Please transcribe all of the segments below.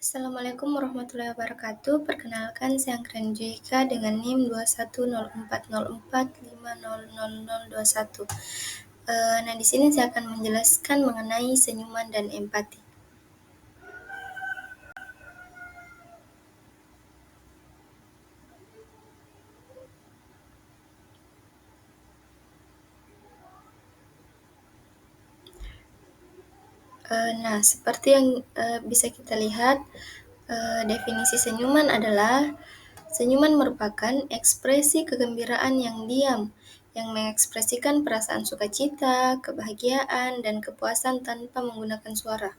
Assalamualaikum warahmatullahi wabarakatuh. Perkenalkan, saya Anggreni Juwika dengan NIM 2104045000021. Nah, di sini saya akan menjelaskan mengenai senyuman dan empati. Nah, seperti yang bisa kita lihat, definisi senyuman adalah senyuman merupakan ekspresi kegembiraan yang diam, yang mengekspresikan perasaan sukacita, kebahagiaan, dan kepuasan tanpa menggunakan suara.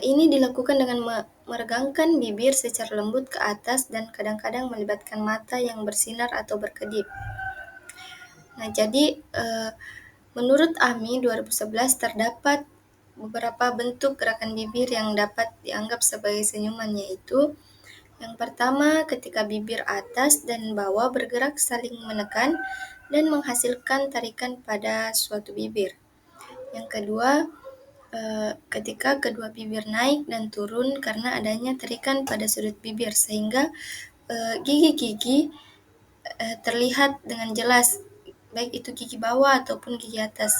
Ini dilakukan dengan meregangkan bibir secara lembut ke atas dan kadang-kadang melibatkan mata yang bersinar atau berkedip. Nah, jadi menurut AMI 2011 terdapat beberapa bentuk gerakan bibir yang dapat dianggap sebagai senyuman, yaitu yang pertama, ketika bibir atas dan bawah bergerak saling menekan dan menghasilkan tarikan pada suatu bibir. Yang kedua, ketika kedua bibir naik dan turun karena adanya tarikan pada sudut bibir sehingga gigi-gigi terlihat dengan jelas, baik itu gigi bawah ataupun gigi atas,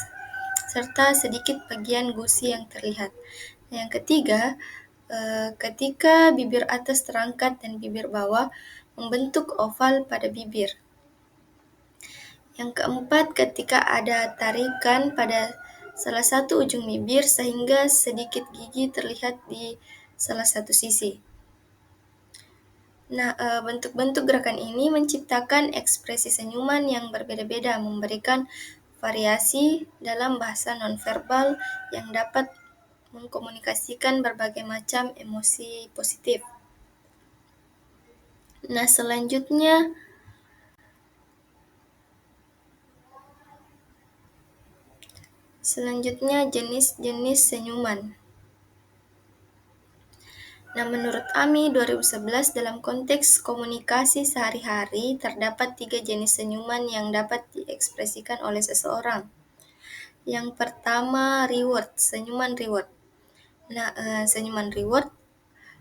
serta sedikit bagian gusi yang terlihat. Yang ketiga, ketika bibir atas terangkat dan bibir bawah membentuk oval pada bibir. Yang keempat, ketika ada tarikan pada salah satu ujung bibir sehingga sedikit gigi terlihat di salah satu sisi. Nah, bentuk-bentuk gerakan ini menciptakan ekspresi senyuman yang berbeda-beda, memberikan variasi dalam bahasa nonverbal yang dapat mengkomunikasikan berbagai macam emosi positif. Nah, selanjutnya jenis-jenis senyuman. Nah, menurut AMI 2011 dalam konteks komunikasi sehari-hari terdapat 3 jenis senyuman yang dapat diekspresikan oleh seseorang. Yang pertama, senyuman reward. Nah, senyuman reward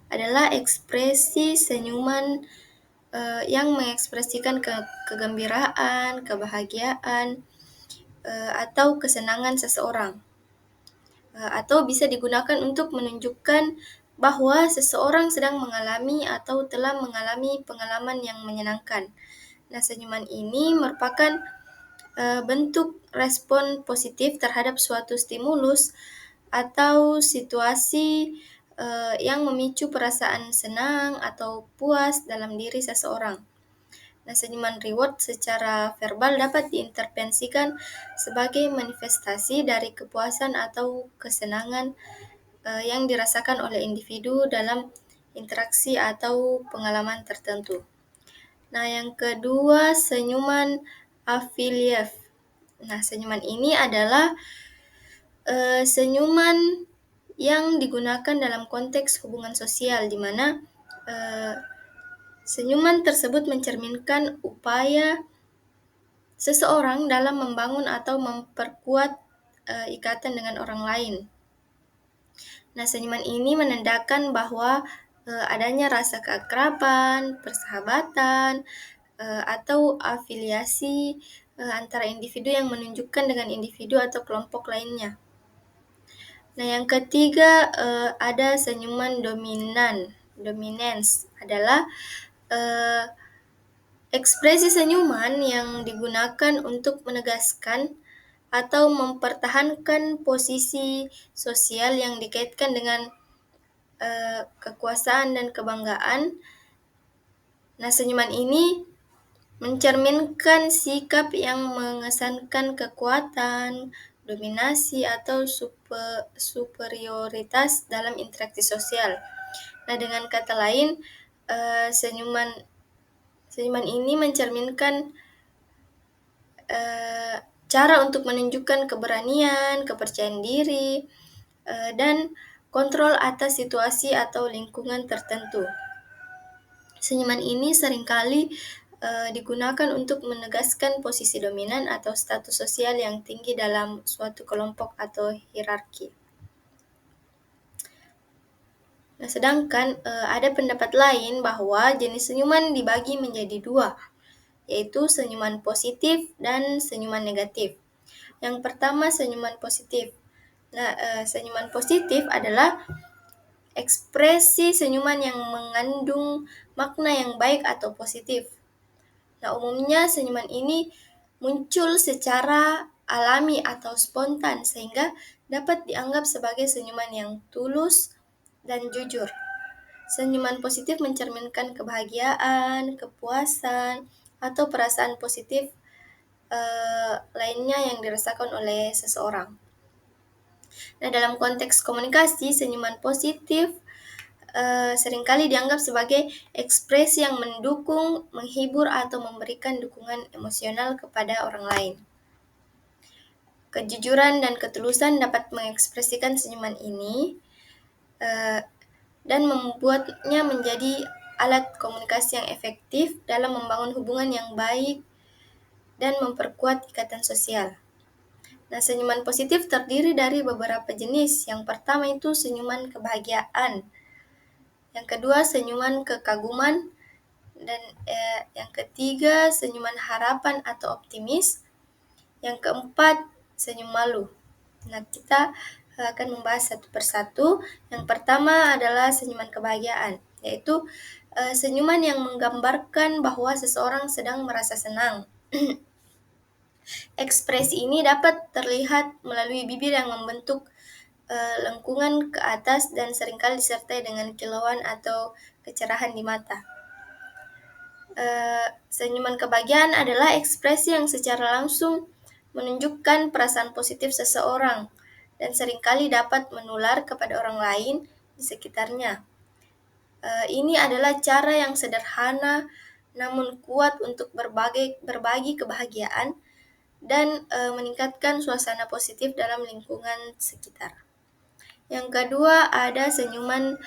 adalah ekspresi senyuman yang mengekspresikan kegembiraan, kebahagiaan, atau kesenangan seseorang. Atau bisa digunakan untuk menunjukkan bahwa seseorang sedang mengalami atau telah mengalami pengalaman yang menyenangkan. Nah, senyuman ini merupakan bentuk respon positif terhadap suatu stimulus atau situasi yang memicu perasaan senang atau puas dalam diri seseorang. Nah, senyuman reward secara verbal dapat diintervensikan sebagai manifestasi dari kepuasan atau kesenangan yang dirasakan oleh individu dalam interaksi atau pengalaman tertentu. Nah, yang kedua, senyuman Afiliev. Nah, senyuman ini adalah senyuman yang digunakan dalam konteks hubungan sosial, di mana senyuman tersebut mencerminkan upaya seseorang dalam membangun atau memperkuat ikatan dengan orang lain. Nah, senyuman ini menandakan bahwa adanya rasa keakraban, persahabatan, atau afiliasi antara individu yang menunjukkan dengan individu atau kelompok lainnya. Nah, yang ketiga ada senyuman dominance adalah ekspresi senyuman yang digunakan untuk menegaskan atau mempertahankan posisi sosial yang dikaitkan dengan kekuasaan dan kebanggaan. Nah, senyuman ini mencerminkan sikap yang mengesankan kekuatan, dominasi, atau superioritas dalam interaksi sosial. Nah, dengan kata lain, senyuman ini mencerminkan cara untuk menunjukkan keberanian, kepercayaan diri, dan kontrol atas situasi atau lingkungan tertentu. Senyuman ini seringkali digunakan untuk menegaskan posisi dominan atau status sosial yang tinggi dalam suatu kelompok atau hierarki. Nah, sedangkan ada pendapat lain bahwa jenis senyuman dibagi menjadi dua, yaitu senyuman positif dan senyuman negatif. Yang pertama, senyuman positif. Nah, senyuman positif adalah ekspresi senyuman yang mengandung makna yang baik atau positif. Nah, umumnya senyuman ini muncul secara alami atau spontan sehingga dapat dianggap sebagai senyuman yang tulus dan jujur. Senyuman positif mencerminkan kebahagiaan, kepuasan, atau perasaan positif lainnya yang dirasakan oleh seseorang. Nah, dalam konteks komunikasi, senyuman positif seringkali dianggap sebagai ekspresi yang mendukung, menghibur, atau memberikan dukungan emosional kepada orang lain. Kejujuran dan ketulusan dapat mengekspresikan senyuman ini dan membuatnya menjadi alat komunikasi yang efektif dalam membangun hubungan yang baik dan memperkuat ikatan sosial. Nah, senyuman positif terdiri dari beberapa jenis. Yang pertama itu senyuman kebahagiaan. Yang kedua, senyuman kekaguman. Dan yang ketiga, senyuman harapan atau optimis. Yang keempat, senyum malu. Nah, kita akan membahas satu persatu. Yang pertama adalah senyuman kebahagiaan, yaitu senyuman yang menggambarkan bahwa seseorang sedang merasa senang. Ekspresi ini dapat terlihat melalui bibir yang membentuk lengkungan ke atas dan seringkali disertai dengan kilauan atau kecerahan di mata. Senyuman kebahagiaan adalah ekspresi yang secara langsung menunjukkan perasaan positif seseorang dan seringkali dapat menular kepada orang lain di sekitarnya. Ini adalah cara yang sederhana namun kuat untuk berbagi kebahagiaan dan meningkatkan suasana positif dalam lingkungan sekitar. Yang kedua ada senyuman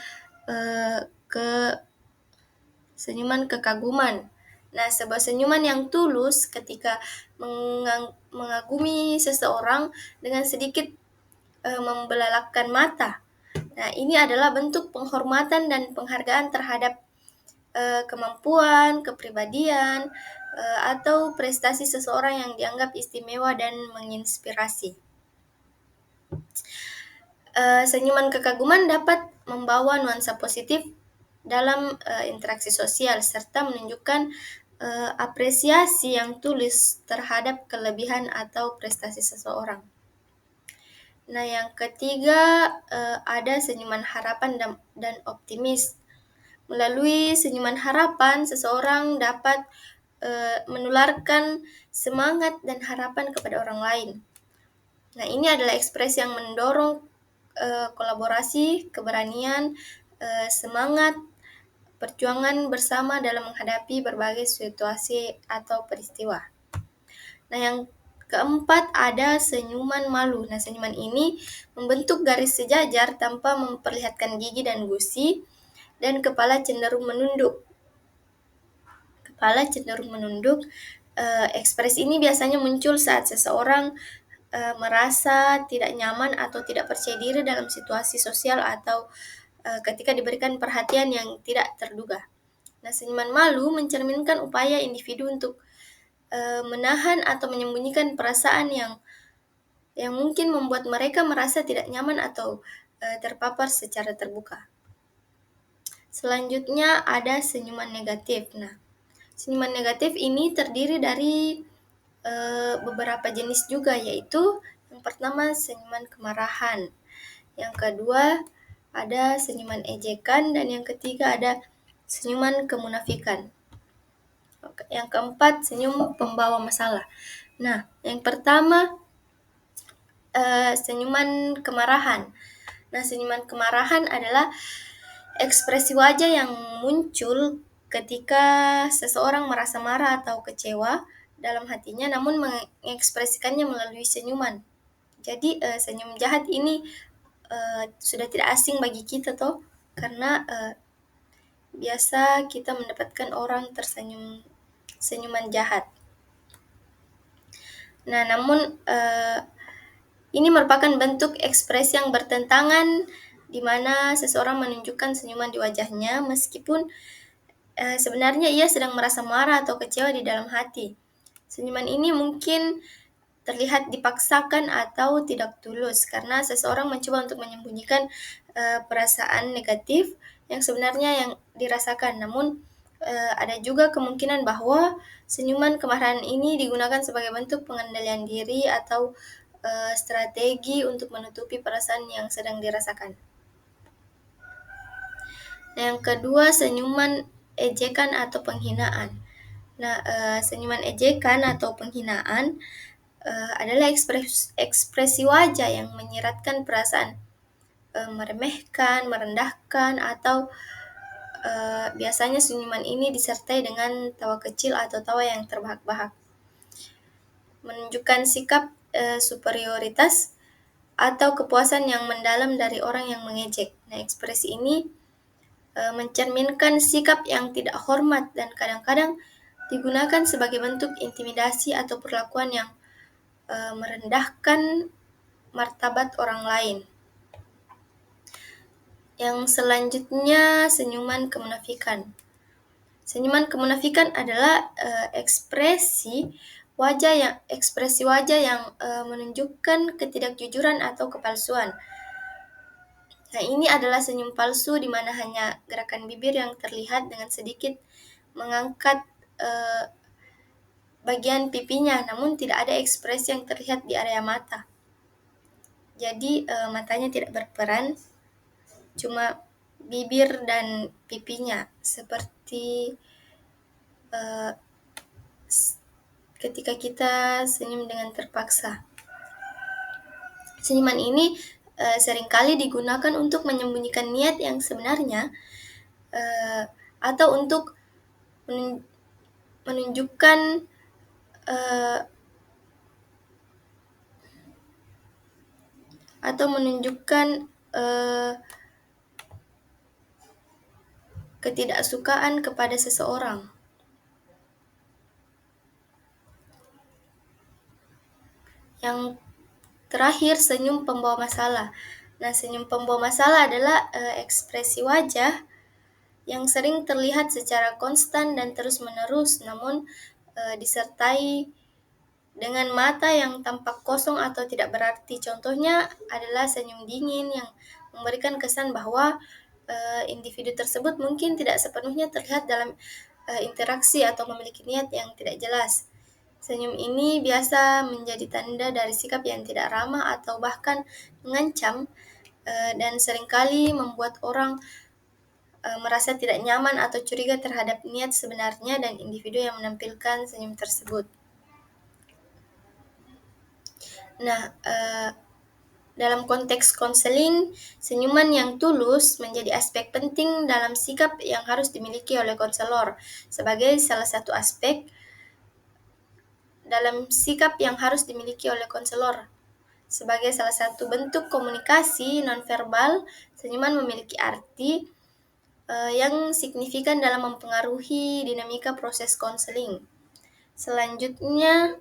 kekaguman. Nah, sebuah senyuman yang tulus ketika mengagumi seseorang dengan sedikit membelalakkan mata. Nah, ini adalah bentuk penghormatan dan penghargaan terhadap kemampuan, kepribadian, atau prestasi seseorang yang dianggap istimewa dan menginspirasi. Senyuman kekaguman dapat membawa nuansa positif dalam interaksi sosial serta menunjukkan apresiasi yang tulus terhadap kelebihan atau prestasi seseorang. Nah, yang ketiga ada senyuman harapan dan optimis. Melalui senyuman harapan, seseorang dapat menularkan semangat dan harapan kepada orang lain. Nah, ini adalah ekspresi yang mendorong kolaborasi, keberanian, semangat, perjuangan bersama dalam menghadapi berbagai situasi atau peristiwa. Nah, yang keempat ada senyuman malu. Nah, senyuman ini membentuk garis sejajar tanpa memperlihatkan gigi dan gusi dan kepala cenderung menunduk. Ekspresi ini biasanya muncul saat seseorang merasa tidak nyaman atau tidak percaya diri dalam situasi sosial atau ketika diberikan perhatian yang tidak terduga. Nah, senyuman malu mencerminkan upaya individu untuk menahan atau menyembunyikan perasaan yang mungkin membuat mereka merasa tidak nyaman atau terpapar secara terbuka. Selanjutnya ada senyuman negatif. Nah, senyuman negatif ini terdiri dari beberapa jenis juga, yaitu yang pertama senyuman kemarahan, yang kedua ada senyuman ejekan, dan yang ketiga ada senyuman kemunafikan. Yang keempat senyum pembawa masalah. Nah, yang pertama senyuman kemarahan. Nah, senyuman kemarahan adalah ekspresi wajah yang muncul ketika seseorang merasa marah atau kecewa dalam hatinya, namun mengekspresikannya melalui senyuman. Jadi senyum jahat ini sudah tidak asing bagi kita toh, karena biasa kita mendapatkan orang tersenyum senyuman jahat. Nah, namun ini merupakan bentuk ekspresi yang bertentangan di mana seseorang menunjukkan senyuman di wajahnya meskipun sebenarnya ia sedang merasa marah atau kecewa di dalam hati. Senyuman ini mungkin terlihat dipaksakan atau tidak tulus karena seseorang mencoba untuk menyembunyikan perasaan negatif yang sebenarnya yang dirasakan. Namun ada juga kemungkinan bahwa senyuman kemarahan ini digunakan sebagai bentuk pengendalian diri atau strategi untuk menutupi perasaan yang sedang dirasakan. Nah, yang kedua, senyuman ejekan atau penghinaan. Nah, senyuman ejekan atau penghinaan adalah ekspresi wajah yang menyiratkan perasaan meremehkan, merendahkan, atau biasanya senyuman ini disertai dengan tawa kecil atau tawa yang terbahak-bahak. Menunjukkan sikap superioritas atau kepuasan yang mendalam dari orang yang mengejek. Nah, ekspresi ini mencerminkan sikap yang tidak hormat dan kadang-kadang digunakan sebagai bentuk intimidasi atau perlakuan yang merendahkan martabat orang lain. Yang selanjutnya, senyuman kemunafikan. Senyuman kemunafikan adalah ekspresi wajah yang menunjukkan ketidakjujuran atau kepalsuan. Nah, ini adalah senyum palsu di mana hanya gerakan bibir yang terlihat dengan sedikit mengangkat bagian pipinya, namun tidak ada ekspresi yang terlihat di area mata. Jadi matanya tidak berperan, cuma bibir dan pipinya, seperti ketika kita senyum dengan terpaksa. Senyuman ini seringkali digunakan untuk menyembunyikan niat yang sebenarnya atau untuk menunjukkan ketidaksukaan kepada seseorang. Yang terakhir, senyum pembawa masalah. Nah, senyum pembawa masalah adalah ekspresi wajah yang sering terlihat secara konstan dan terus-menerus, namun disertai dengan mata yang tampak kosong atau tidak berarti. Contohnya adalah senyum dingin yang memberikan kesan bahwa individu tersebut mungkin tidak sepenuhnya terlihat dalam interaksi atau memiliki niat yang tidak jelas. Senyum ini biasa menjadi tanda dari sikap yang tidak ramah atau bahkan mengancam, dan seringkali membuat orang merasa tidak nyaman atau curiga terhadap niat sebenarnya dan individu yang menampilkan senyum tersebut. Nah, dalam konteks konseling, senyuman yang tulus menjadi aspek penting dalam sikap yang harus dimiliki oleh konselor. Sebagai salah satu aspek dalam sikap yang harus dimiliki oleh konselor. Sebagai salah satu bentuk komunikasi nonverbal, senyuman memiliki arti yang signifikan dalam mempengaruhi dinamika proses konseling. Selanjutnya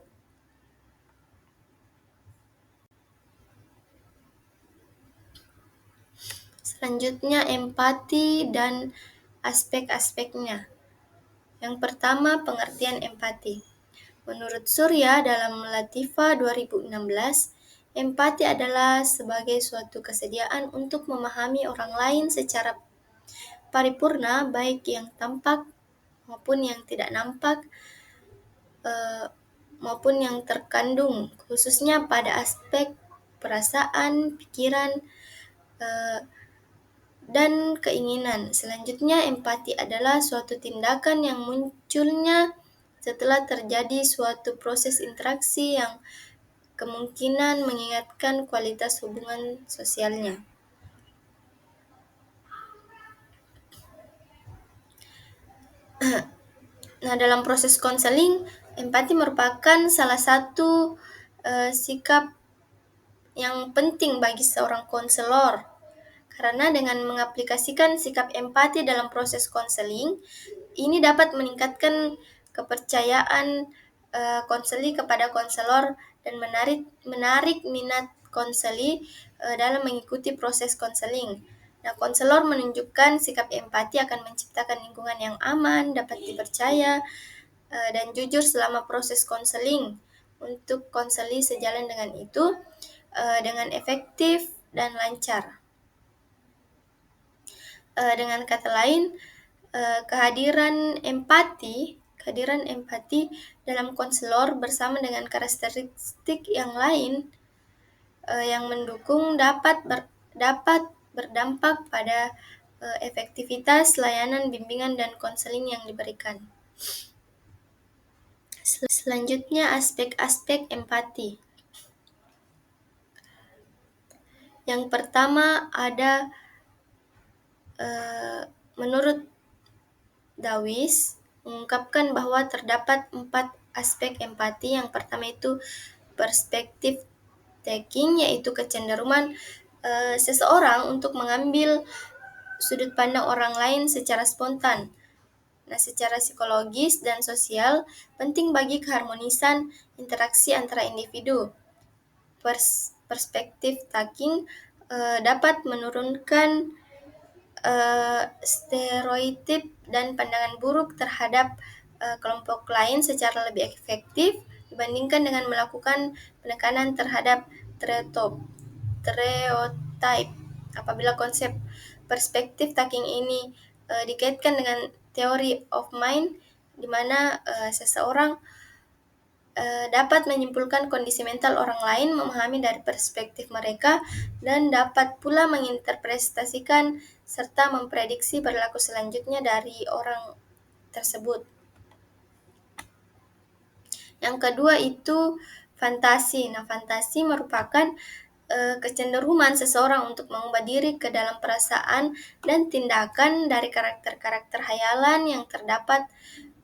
empati dan aspek-aspeknya. Yang pertama, pengertian empati. Menurut Surya dalam Latifa 2016, empati adalah sebagai suatu kesediaan untuk memahami orang lain secara paripurna, baik yang tampak maupun yang tidak nampak, maupun yang terkandung, khususnya pada aspek perasaan, pikiran, dan keinginan. Selanjutnya, empati adalah suatu tindakan yang munculnya setelah terjadi suatu proses interaksi yang kemungkinan mengingatkan kualitas hubungan sosialnya. Nah, dalam proses konseling, empati merupakan salah satu sikap yang penting bagi seorang konselor. Karena dengan mengaplikasikan sikap empati dalam proses konseling, ini dapat meningkatkan kepercayaan konseli kepada konselor dan menarik minat konseli dalam mengikuti proses konseling. Nah, konselor menunjukkan sikap empati akan menciptakan lingkungan yang aman, dapat dipercaya, dan jujur selama proses konseling. Untuk konseli sejalan dengan itu, dengan efektif dan lancar. Dengan kata lain, kehadiran empati dalam konselor bersama dengan karakteristik yang lain yang mendukung dapat berdampak pada efektivitas layanan bimbingan dan konseling yang diberikan. Selanjutnya, aspek-aspek empati. Yang pertama ada menurut Dawes mengungkapkan bahwa terdapat 4 aspek empati. Yang pertama itu perspektif taking, yaitu kecenderungan seseorang untuk mengambil sudut pandang orang lain secara spontan. Nah, secara psikologis dan sosial penting bagi keharmonisan interaksi antara individu. Perspektif taking dapat menurunkan stereotip dan pandangan buruk terhadap kelompok lain secara lebih efektif dibandingkan dengan melakukan penekanan terhadap stereotype. Apabila konsep perspektif taking ini dikaitkan dengan theory of mind, di mana seseorang dapat menyimpulkan kondisi mental orang lain, memahami dari perspektif mereka, dan dapat pula menginterpretasikan serta memprediksi perilaku selanjutnya dari orang tersebut. Yang kedua itu fantasi. Nah, fantasi merupakan kecenderungan seseorang untuk mengubah diri ke dalam perasaan dan tindakan dari karakter-karakter hayalan yang terdapat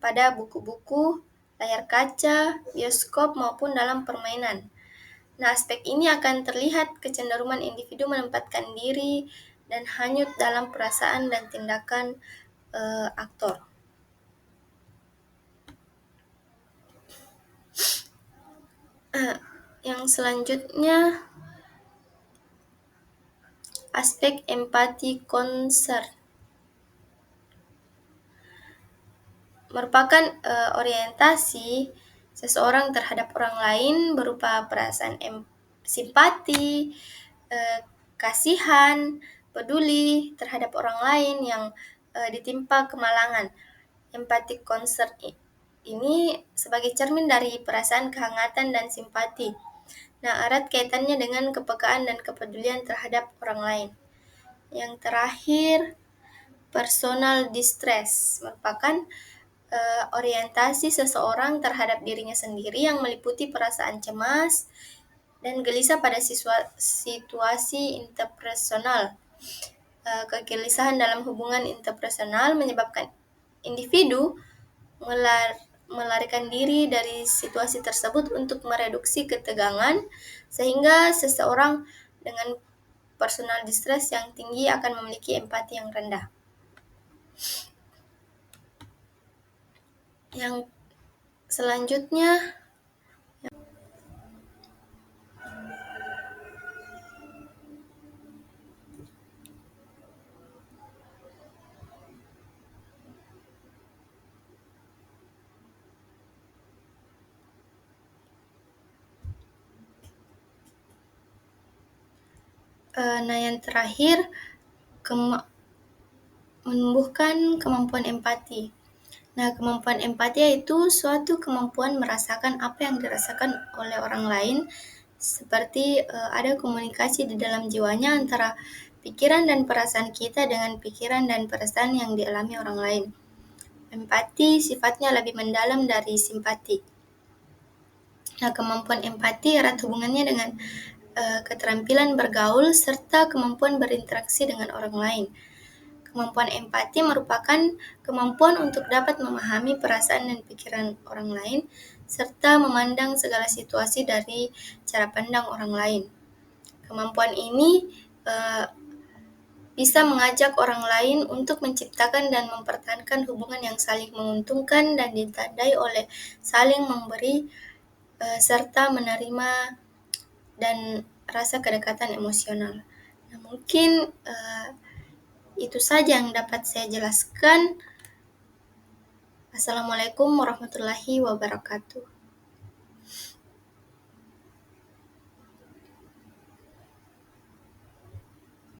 pada buku-buku, layar kaca, bioskop, maupun dalam permainan. Nah, aspek ini akan terlihat kecenderungan individu menempatkan diri dan hanyut dalam perasaan dan tindakan aktor. Yang selanjutnya, aspek empati concern merupakan orientasi seseorang terhadap orang lain berupa perasaan simpati, kasihan, peduli terhadap orang lain yang ditimpa kemalangan. Empathic concern ini sebagai cermin dari perasaan kehangatan dan simpati. Nah, erat kaitannya dengan kepekaan dan kepedulian terhadap orang lain. Yang terakhir, personal distress merupakan orientasi seseorang terhadap dirinya sendiri yang meliputi perasaan cemas dan gelisah pada situasi interpersonal. Kegelisahan dalam hubungan interpersonal menyebabkan individu melarikan diri dari situasi tersebut untuk mereduksi ketegangan, sehingga seseorang dengan personal distress yang tinggi akan memiliki empati yang rendah. Yang selanjutnya, yang terakhir, menumbuhkan kemampuan empati. Nah, kemampuan empati yaitu suatu kemampuan merasakan apa yang dirasakan oleh orang lain, seperti ada komunikasi di dalam jiwanya antara pikiran dan perasaan kita dengan pikiran dan perasaan yang dialami orang lain. Empati sifatnya lebih mendalam dari simpati. Nah, kemampuan empati erat hubungannya dengan keterampilan bergaul serta kemampuan berinteraksi dengan orang lain. Kemampuan empati merupakan kemampuan untuk dapat memahami perasaan dan pikiran orang lain, serta memandang segala situasi dari cara pandang orang lain. Kemampuan ini bisa mengajak orang lain untuk menciptakan dan mempertahankan hubungan yang saling menguntungkan dan ditandai oleh saling memberi serta menerima dan rasa kedekatan emosional. Nah, mungkin Itu saja yang dapat saya jelaskan. Assalamualaikum warahmatullahi wabarakatuh.